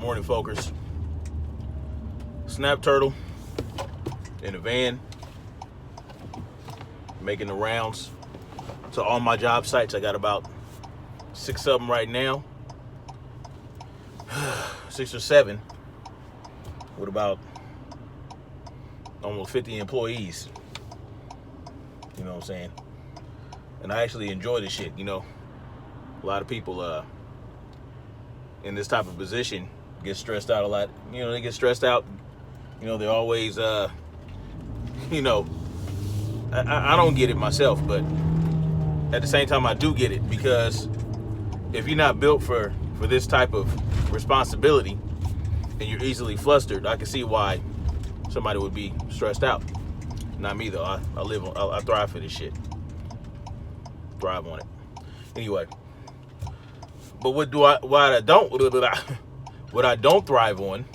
Morning, folkers. Snap turtle in a van, making the rounds to all my job sites. I got about 6 of them right now, 6 or 7, with about almost 50 employees. You know what I'm saying? And I actually enjoy this shit. You know, a lot of people in this type of position get stressed out a lot. You know, they get stressed out. You know, they're always, you know, I don't get it myself, but at the same time, I do get it, because if you're not built for this type of responsibility and you're easily flustered, I can see why somebody would be stressed out. Not me though. I thrive for this shit. Thrive on it. Anyway, but what I don't thrive on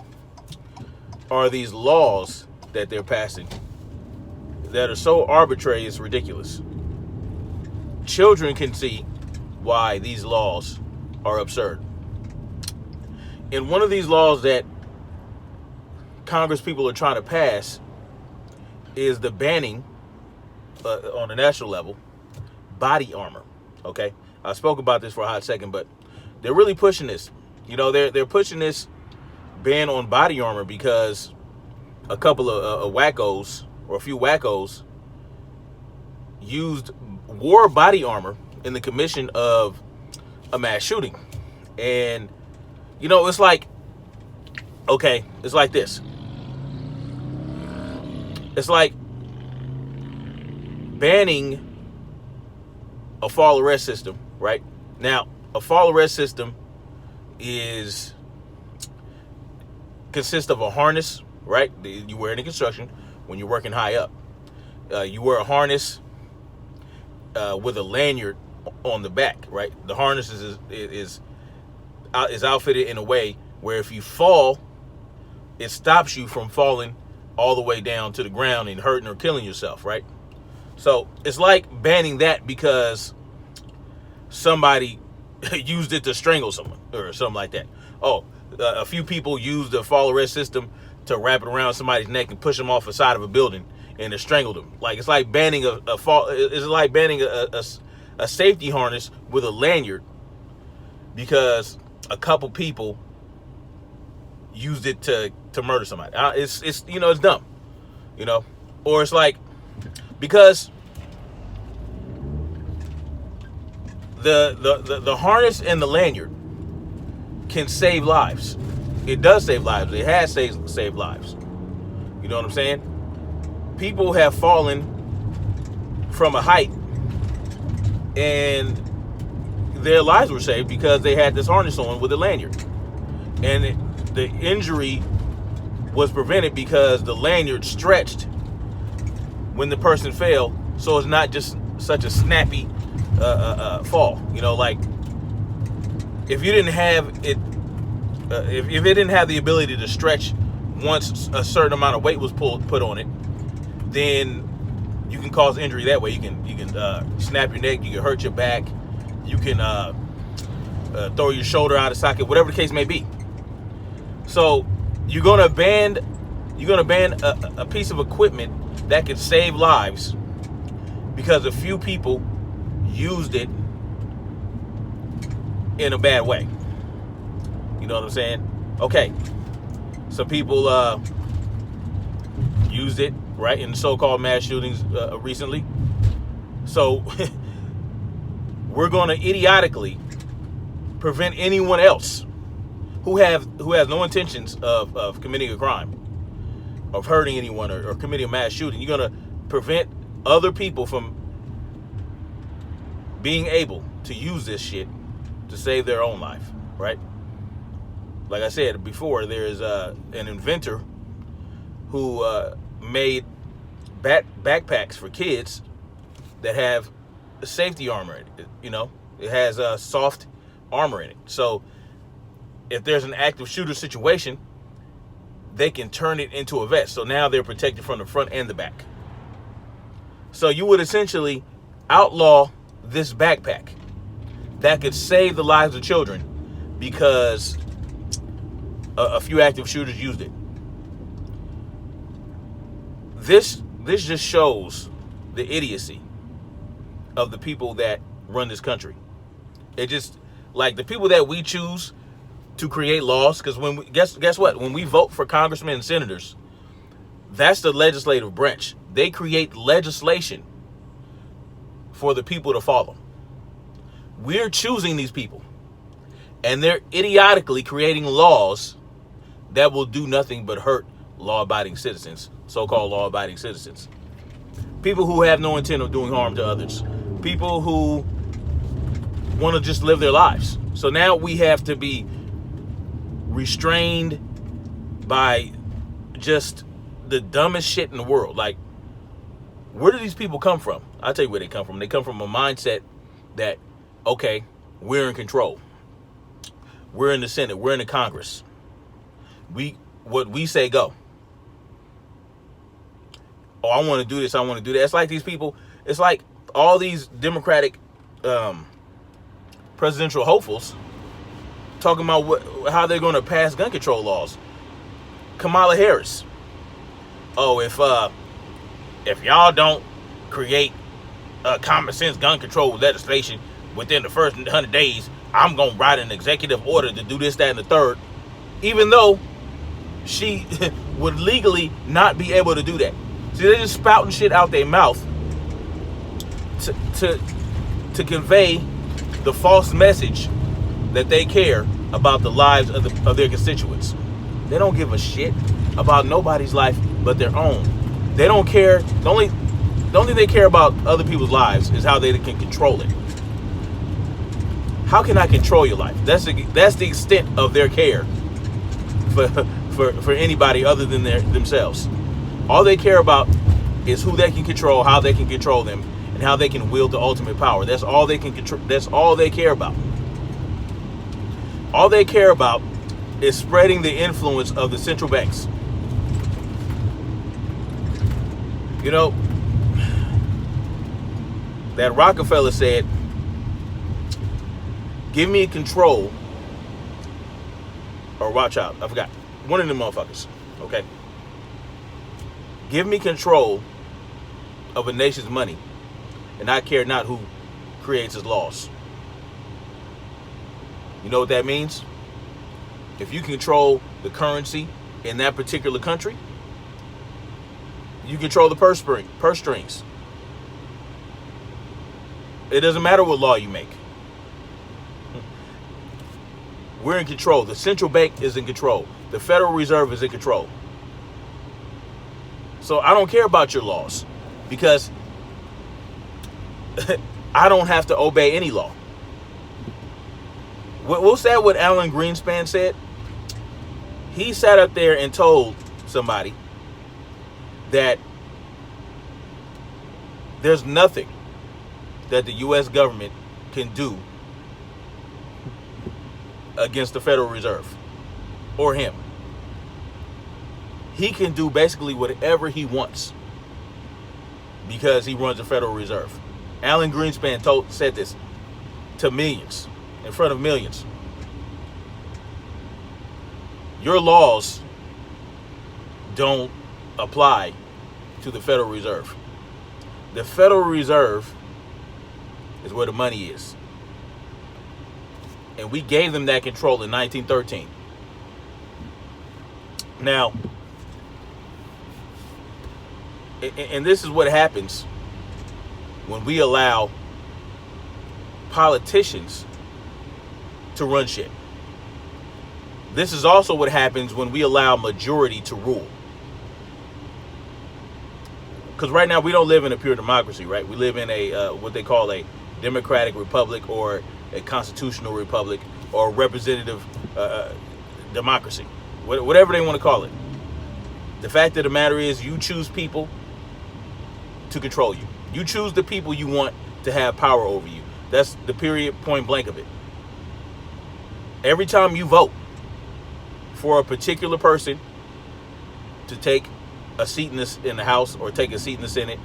are these laws that they're passing that are so arbitrary it's ridiculous. Children can see why these laws are absurd. And one of these laws that Congress people are trying to pass is the banning on a national level body armor. Okay, I spoke about this for a hot second, but they're really pushing this. You know, they're pushing this ban on body armor because a couple of wackos, or a few wackos, wore body armor in the commission of a mass shooting. And you know, it's like, okay, it's like this. It's like banning a fall arrest system, right? Now, a fall arrest system consists of a harness, right? You wear it in construction when you're working high up. You wear a harness with a lanyard on the back, right? The harness is outfitted in a way where if you fall, it stops you from falling all the way down to the ground and hurting or killing yourself, right? So it's like banning that because somebody used it to strangle someone or something like that. Oh, a few people used the fall arrest system to wrap it around somebody's neck and push them off the side of a building and to strangle them. Like, it's like banning it's like banning a safety harness with a lanyard because a couple people used it to murder somebody. It's you know, it's dumb, you know. Or it's like, because the harness and the lanyard can save lives. It does save lives. It has saved lives. You know what I'm saying? People have fallen from a height and their lives were saved because they had this harness on with a lanyard. And the injury was prevented because the lanyard stretched when the person fell, so it's not just such a snappy fall. You know, like, if you didn't have it, if it didn't have the ability to stretch once a certain amount of weight was put on it, then you can cause injury that way. You can snap your neck, you can hurt your back, you can throw your shoulder out of socket, whatever the case may be. So you're gonna ban a piece of equipment that could save lives because a few people used it in a bad way. You know what I'm saying? Okay, some people used it, right, in so-called mass shootings recently. So we're gonna idiotically prevent anyone else who has no intentions of committing a crime, of hurting anyone, or committing a mass shooting. You're gonna prevent other people from being able to use this shit to save their own life, right? Like I said before, there's an inventor who made backpacks for kids that have safety armor in it. You know, it has soft armor in it. So if there's an active shooter situation, they can turn it into a vest. So now they're protected from the front and the back. So you would essentially outlaw this backpack that could save the lives of children because A few active shooters used it. This just shows the idiocy of the people that run this country. It just, like, the people that we choose to create laws, because when we, guess what? When we vote for congressmen and senators, that's the legislative branch. They create legislation for the people to follow. We're choosing these people, and they're idiotically creating laws that will do nothing but hurt law-abiding citizens, so-called law-abiding citizens. People who have no intent of doing harm to others. People who want to just live their lives. So now we have to be restrained by just the dumbest shit in the world. Like, where do these people come from? I'll tell you where they come from. They come from a mindset that, okay, we're in control. We're in the Senate. We're in the Congress. What we say go. Oh, I want to do this. I want to do that. It's like these people. It's like all these Democratic presidential hopefuls talking about how they're going to pass gun control laws. Kamala Harris. Oh, if y'all don't create common sense gun control legislation within the first 100 days, I'm going to write an executive order to do this, that, and the third. Even though she would legally not be able to do that. See, they're just spouting shit out their mouth to convey the false message that they care about the lives of their constituents. They don't give a shit about nobody's life but their own. They don't care. The only thing they care about other people's lives is how they can control it. How can I control your life? That's the extent of their care for anybody other than themselves. All they care about is who they can control, how they can control them, and how they can wield the ultimate power. That's all they can control. That's all they care about. All they care about is spreading the influence of the central banks. You know, that Rockefeller said, give me control, or watch out, I forgot. One of them motherfuckers, okay? Give me control of a nation's money, and I care not who creates its laws. You know what that means? If you control the currency in that particular country, you control the purse strings. It doesn't matter what law you make. We're in control. The central bank is in control. The Federal Reserve is in control. So I don't care about your laws because I don't have to obey any law. What's that what Alan Greenspan said? He sat up there and told somebody that there's nothing that the U.S. government can do against the Federal Reserve or him. He can do basically whatever he wants because he runs the Federal Reserve. Alan Greenspan said this to millions, in front of millions. Your laws don't apply to the Federal Reserve. The Federal Reserve is where the money is. And we gave them that control in 1913. Now, and this is what happens when we allow politicians to run shit. This is also what happens when we allow majority to rule. Because right now we don't live in a pure democracy, right? We live in a what they call a democratic republic or a constitutional republic or representative democracy, whatever they want to call it. The fact of the matter is you choose people to control you. You choose the people you want to have power over you. That's the period, point blank of it. Every time you vote for a particular person to take a seat in the House or take a seat in the Senate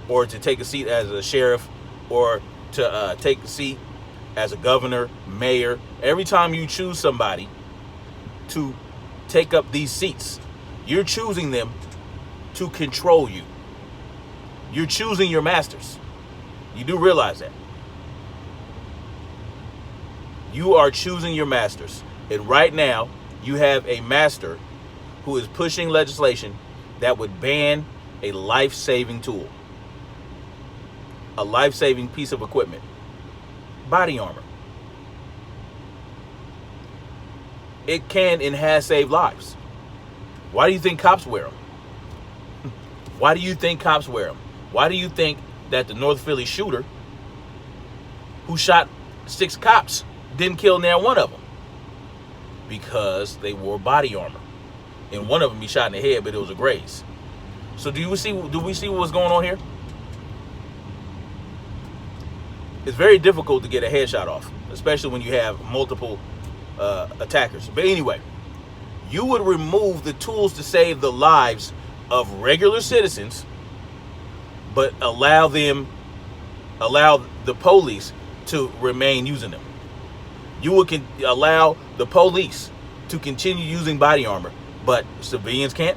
or to take a seat as a sheriff or to take a seat as a governor, mayor, every time you choose somebody to take up these seats. You're choosing them to control you. You're choosing your masters. You do realize that. You are choosing your masters. And right now, you have a master who is pushing legislation that would ban a life-saving tool, a life-saving piece of equipment, body armor. It can and has saved lives. Why do you think cops wear them? Why do you think cops wear them? Why do you think that the North Philly shooter who shot 6 cops didn't kill near one of them? Because they wore body armor. And one of them he shot in the head, but it was a graze. So do we see what's going on here? It's very difficult to get a headshot off, especially when you have multiple attackers. But anyway, you would remove the tools to save the lives of regular citizens, but allow the police to remain using them. You would allow the police to continue using body armor, but civilians can't.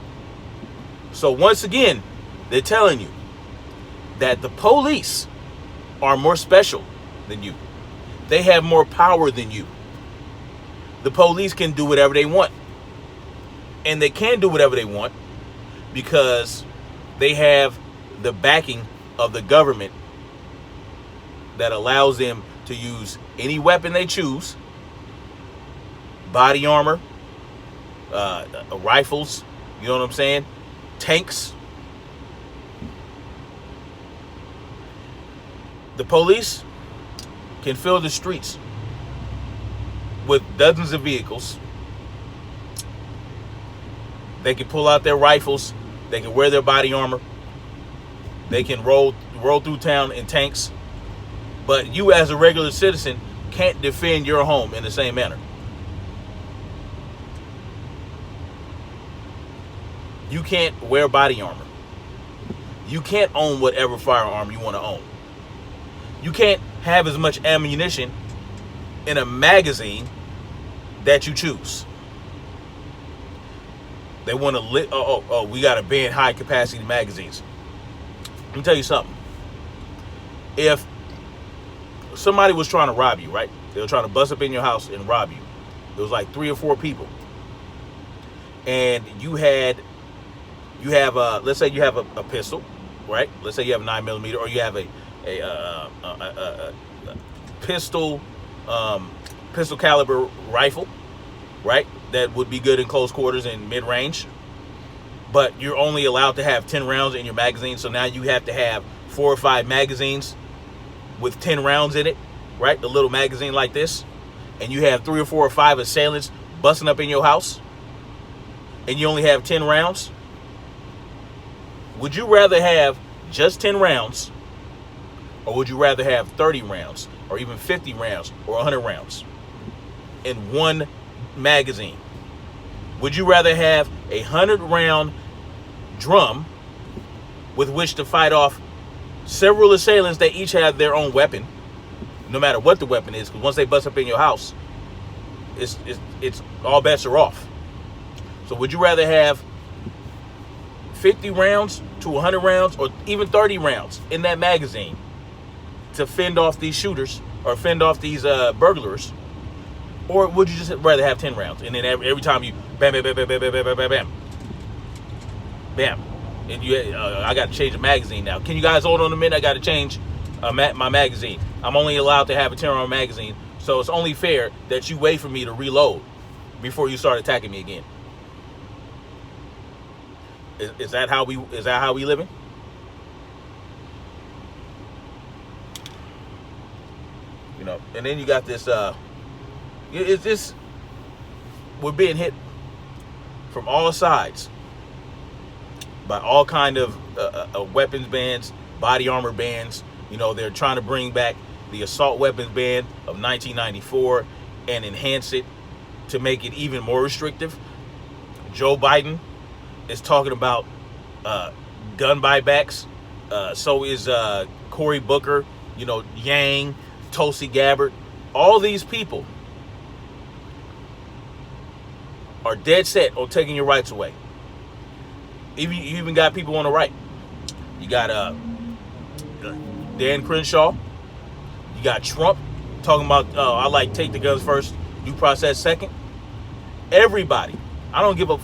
So once again, they're telling you that the police are more special than you. They have more power than you. The police can do whatever they want. And they can do whatever they want because they have the backing of the government that allows them to use any weapon they choose, body armor, rifles, you know what I'm saying, tanks. The police can fill the streets with dozens of vehicles. They can pull out their rifles. They can wear their body armor. They can roll through town in tanks. But you as a regular citizen can't defend your home in the same manner. You can't wear body armor. You can't own whatever firearm you want to own. You can't have as much ammunition in a magazine that you choose. They want to we got to ban high capacity magazines. Let me tell you something. If somebody was trying to rob you, right? They were trying to bust up in your house and rob you. There was like 3 or 4 people. And let's say you have a pistol, right? Let's say you have a 9mm, or you have a pistol caliber rifle, right? That would be good in close quarters and mid range. But you're only allowed to have 10 rounds in your magazine. So now you have to have 4 or 5 magazines with 10 rounds in it, right? A little magazine like this. And you have 3 or 4 or 5 assailants busting up in your house. And you only have 10 rounds. Would you rather have just 10 rounds? Or would you rather have 30 rounds? Or even 50 rounds? Or 100 rounds? In one magazine? Would you rather have a 100-round drum with which to fight off several assailants that each have their own weapon, no matter what the weapon is? Because once they bust up in your house, it's all bets are off. So would you rather have 50 rounds to 100 rounds, or even 30 rounds in that magazine to fend off these shooters or fend off these burglars? Or would you just rather have 10 rounds? And then every time you bam, bam, bam, bam, bam, bam, bam, bam, bam, bam. And I got to change the magazine now. Can you guys hold on a minute? I got to change my magazine. I'm only allowed to have a 10-round magazine. So it's only fair that you wait for me to reload before you start attacking me again. Is that how we living? You know, and then you got this it's just, we're being hit from all sides by all kind of weapons bans, body armor bans. You know, they're trying to bring back the assault weapons ban of 1994 and enhance it to make it even more restrictive. Joe Biden is talking about gun buybacks. So is Cory Booker, you know, Yang, Tulsi Gabbard. All these people are dead set on taking your rights away. You even got people on the right. You got Dan Crenshaw. You got Trump talking about I like take the guns first, due process second. Everybody. I don't give a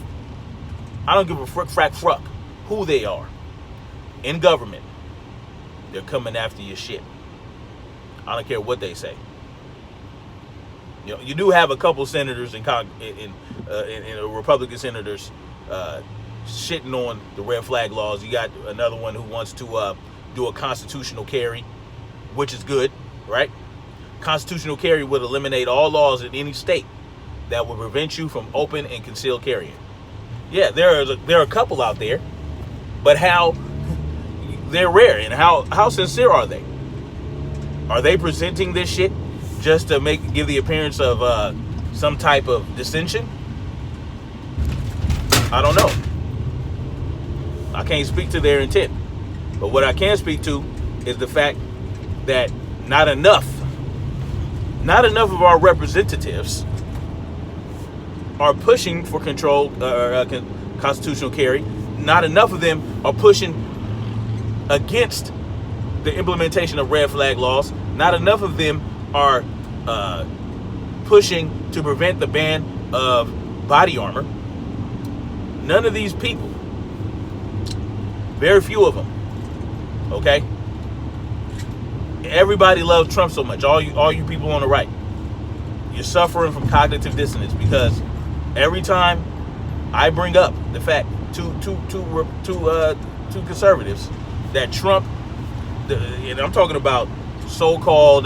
frack who they are in government. They're coming after your shit. I don't care what they say. You know, you do have a couple senators in Republican senators shitting on the red flag laws. You got another one who wants to do a constitutional carry, which is good, right? Constitutional carry would eliminate all laws in any state that would prevent you from open and concealed carrying. Yeah, there are a couple out there, but how they're rare, and how sincere are they? Are they presenting this shit just to give the appearance of some type of dissension? I don't know. I can't speak to their intent, but what I can speak to is the fact that not enough of our representatives are pushing for control constitutional carry. Not enough of them are pushing against the implementation of red flag laws. Not enough of them are pushing to prevent the ban of body armor. None of these people, very few of them, okay? Everybody loves Trump so much. All you people on the right, you're suffering from cognitive dissonance because every time I bring up the fact to conservatives that Trump, and I'm talking about so-called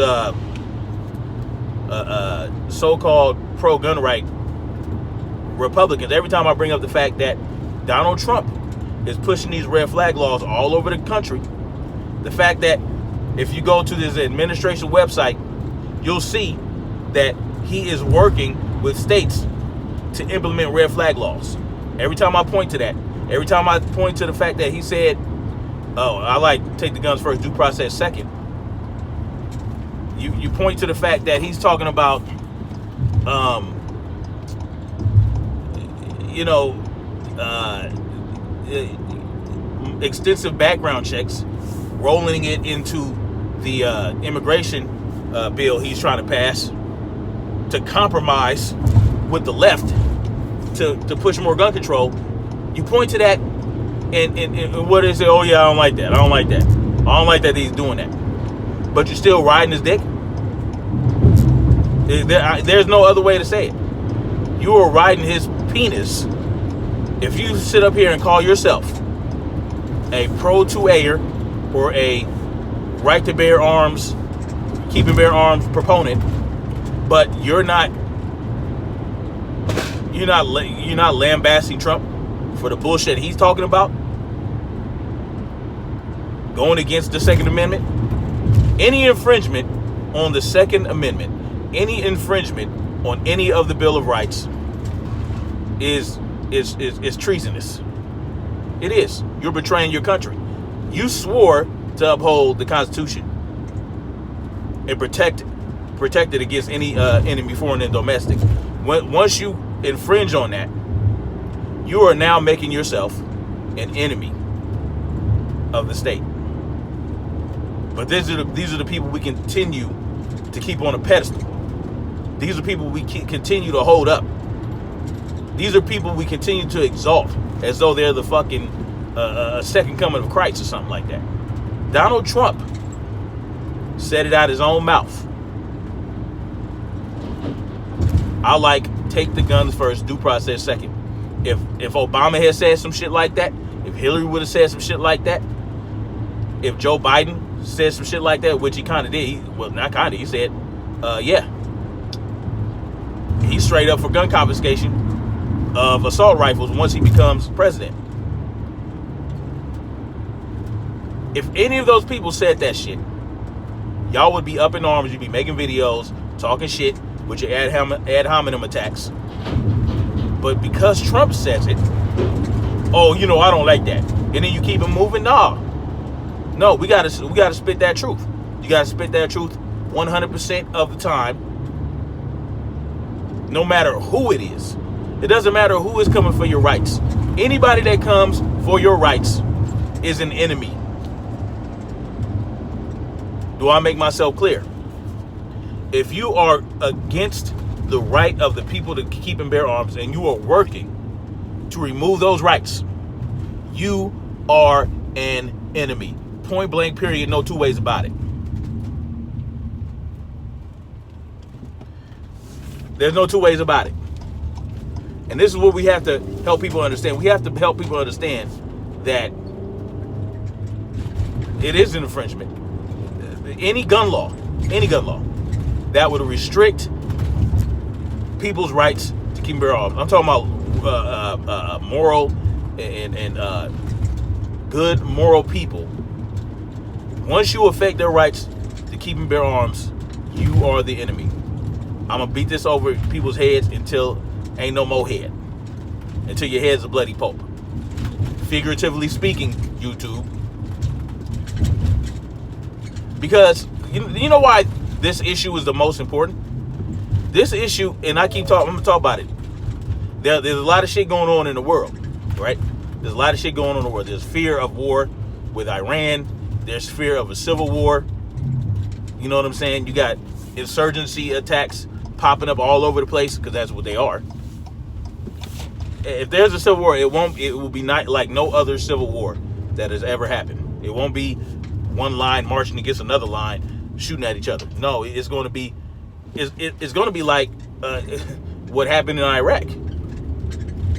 pro-gun right Republicans, every time I bring up the fact that Donald Trump is pushing these red flag laws all over the country, the fact that if you go to this administration website, you'll see that he is working with states to implement red flag laws. Every time I point to that, every time I point to the fact that he said, oh, I like take the guns first, due process second, you point to the fact that he's talking about extensive background checks, rolling it into the immigration bill he's trying to pass to compromise with the left to push more gun control. You point to that and what is it? Oh yeah, I don't like that. I don't like that he's doing that. But you're still riding his dick? There's no other way to say it. You are riding his penis if you sit up here and call yourself a pro-2Aer or a right to bear arms, keeping bear arms proponent, but you're not lambasting Trump for the bullshit he's talking about, going against the Second Amendment. Any infringement on the Second Amendment, any infringement on any of the Bill of Rights is treasonous. It is. You're betraying your country. You swore to uphold the Constitution and protect it against any enemy, foreign and domestic. Once you infringe on that, you are now making yourself an enemy of the state. But these are the people we continue to keep on a pedestal. These are people we continue to hold up. These are people we continue to exalt as though they're the fucking second coming of Christ or something like that. Donald Trump said it out his own mouth. I like take the guns first, due process second. If Obama had said some shit like that, if Hillary would have said some shit like that, if Joe Biden said some shit like that, which he kind of did, he said, yeah. He's straight up for gun confiscation of assault rifles once he becomes president. If any of those people said that shit, y'all would be up in arms. You'd be making videos, talking shit with your ad hominem attacks. But because Trump says it, oh, I don't like that, and then you keep it moving. No, we gotta spit that truth. You gotta spit that truth 100% of the time, no matter who it is. It doesn't matter who is coming for your rights. Anybody that comes for your rights is an enemy. Do I make myself clear? If you are against the right of the people to keep and bear arms, and you are working to remove those rights, you are an enemy. Point blank, period. No two ways about it. There's no two ways about it. And this is what we have to help people understand. We have to help people understand that it is an infringement. Any gun law that would restrict people's rights to keep and bear arms. I'm talking about moral and good moral people. Once you affect their rights to keep and bear arms, you are the enemy. I'm gonna beat this over people's heads until ain't no more head, until your head's a bloody pulp. Figuratively speaking, YouTube. Because you know why this issue is the most important? This issue, and I'm gonna talk about it. There's a lot of shit going on in the world, right? There's a lot of shit going on in the world. There's fear of war with Iran. There's fear of a civil war. You know what I'm saying? You got insurgency attacks popping up all over the place, because that's what they are. If there's a civil war, it will be not like no other civil war that has ever happened. It won't be one line marching against another line shooting at each other. No, it's going to be like what happened in Iraq.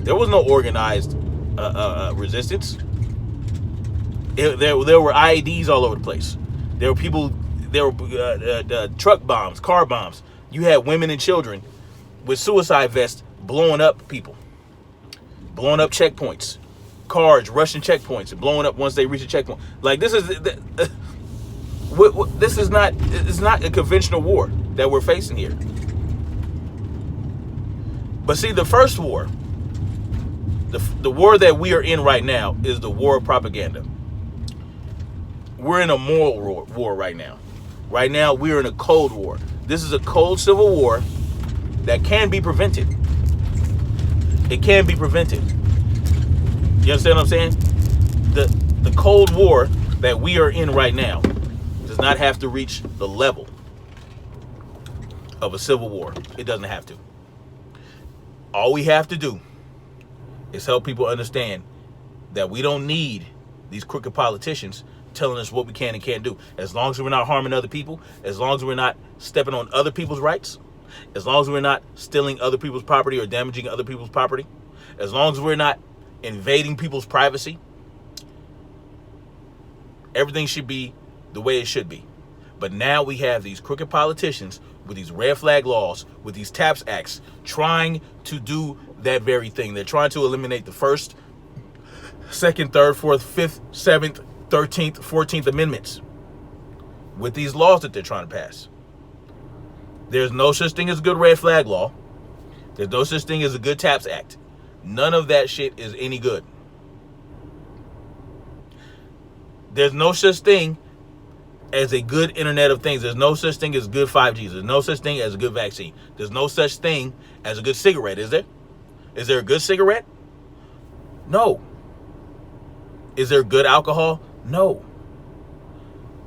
There was no organized resistance. There were IEDs all over the place. There were people. There were truck bombs, car bombs. You had women and children with suicide vests blowing up people, blowing up checkpoints, cars rushing checkpoints and blowing up once they reach a checkpoint. Like this is not. It's not a conventional war that we're facing here. But see, the first war, the war that we are in right now, is the war of propaganda. We're in a moral war right now. Right now, we're in a cold war. This is a cold civil war that can be prevented. It can be prevented. You understand what I'm saying? The cold war that we are in right now does not have to reach the level of a civil war. It doesn't have to. All we have to do is help people understand that we don't need these crooked politicians telling us what we can and can't do. As long as we're not harming other people, as long as we're not stepping on other people's rights, as long as we're not stealing other people's property or damaging other people's property, as long as we're not invading people's privacy, everything should be the way it should be. But now we have these crooked politicians with these red flag laws, with these TAPS acts, trying to do that very thing. They're trying to eliminate the First, Second, Third, Fourth, Fifth, Seventh, 13th, 14th Amendments with these laws that they're trying to pass. There's no such thing as a good red flag law. There's no such thing as a good TAPS act. None of that shit is any good. There's no such thing as a good Internet of Things. There's no such thing as good 5G. There's no such thing as a good vaccine. There's no such thing as a good cigarette, is there? Is there a good cigarette? No. Is there good alcohol? No.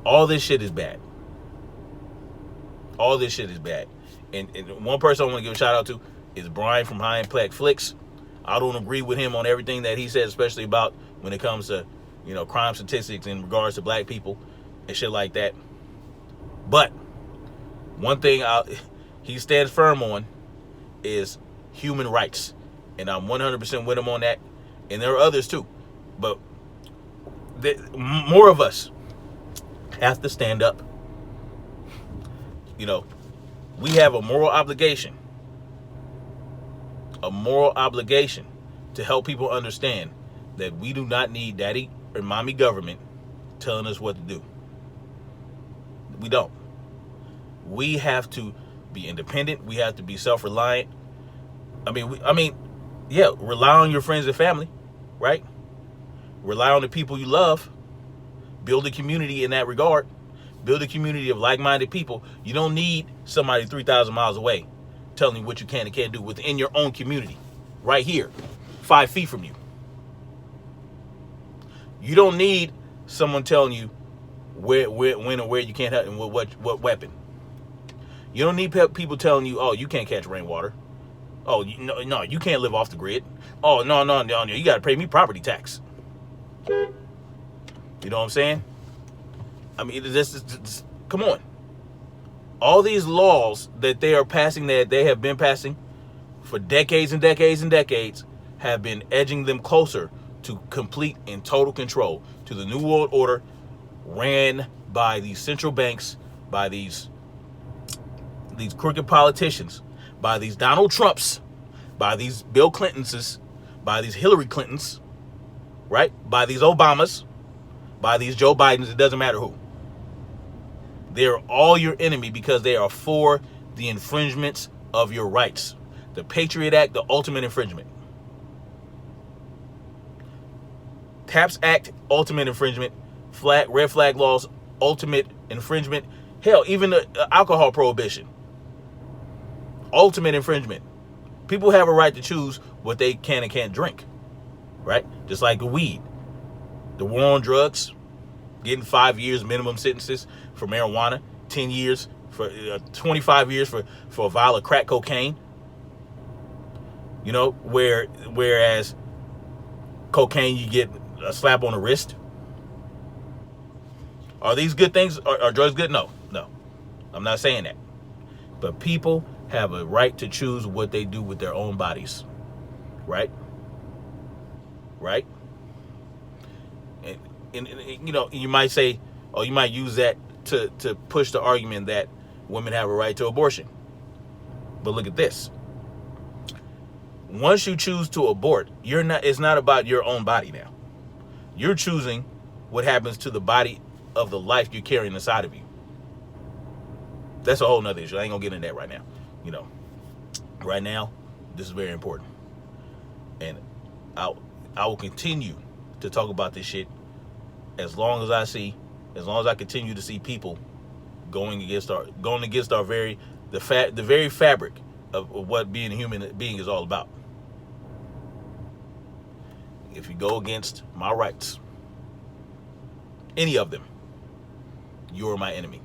All this shit is bad. All this shit is bad. And one person I want to give a shout out to is Brian from High Impact Flix. I don't agree with him on everything that he said, especially about when it comes to, crime statistics in regards to black people and shit like that. But one thing he stands firm on is human rights. And I'm 100% with him on that. And there are others too. But more of us have to stand up. We have a moral obligation to help people understand that we do not need daddy or mommy government telling us what to do. We don't. We have to be independent. We have to be self-reliant. Rely on your friends and family, right? Rely on the people you love. Build a community in that regard. Build a community of like-minded people. You don't need somebody 3,000 miles away telling you what you can and can't do within your own community. right here, 5 feet from you. You don't need someone telling you when and where you can't have and what weapon. You don't need people telling you, oh, you can't catch rainwater. Oh, no, you can't live off the grid. Oh, no, you got to pay me property tax. You know what I'm saying? I mean, this come on. All these laws that they are passing, that they have been passing for decades and decades and decades, have been edging them closer to complete and total control, to the New World Order ran by these central banks, by these crooked politicians, by these Donald Trumps, by these Bill Clintons, by these Hillary Clintons, right? By these Obamas, by these Joe Bidens, it doesn't matter who. They're all your enemy because they are for the infringements of your rights. The Patriot Act, the ultimate infringement. TAPS Act, ultimate infringement. Red flag laws, ultimate infringement. Hell, even the alcohol prohibition, ultimate infringement. People have a right to choose what they can and can't drink, right? Just like the weed. The war on drugs, getting 5 years minimum sentences for marijuana, 10 years for 25 years for a vial of crack cocaine. You know, whereas cocaine, you get a slap on the wrist. Are these good things? Are drugs good? No. I'm not saying that. But people have a right to choose what they do with their own bodies. Right? Right? And you know, you might say, or you might use that to push the argument that women have a right to abortion. But look at this. Once you choose to abort, it's not about your own body now. You're choosing what happens to the body of the life you're carrying inside of you. That's a whole nother issue. I ain't gonna get into that right now. You know, right now, this is very important. And I will continue to talk about this shit as long as I continue to see people going against our very fabric of what being a human being is all about. If you go against my rights, any of them, you're my enemy.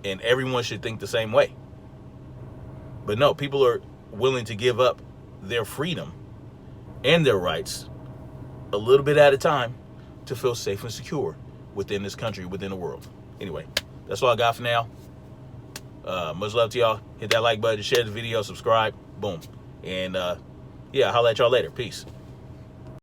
And everyone should think the same way. But no, people are willing to give up their freedom and their rights a little bit at a time to feel safe and secure within this country, within the world. Anyway, that's all I got for now. Much love to y'all. Hit that like button, share the video, subscribe. Boom. And yeah, I'll holler at y'all later. Peace.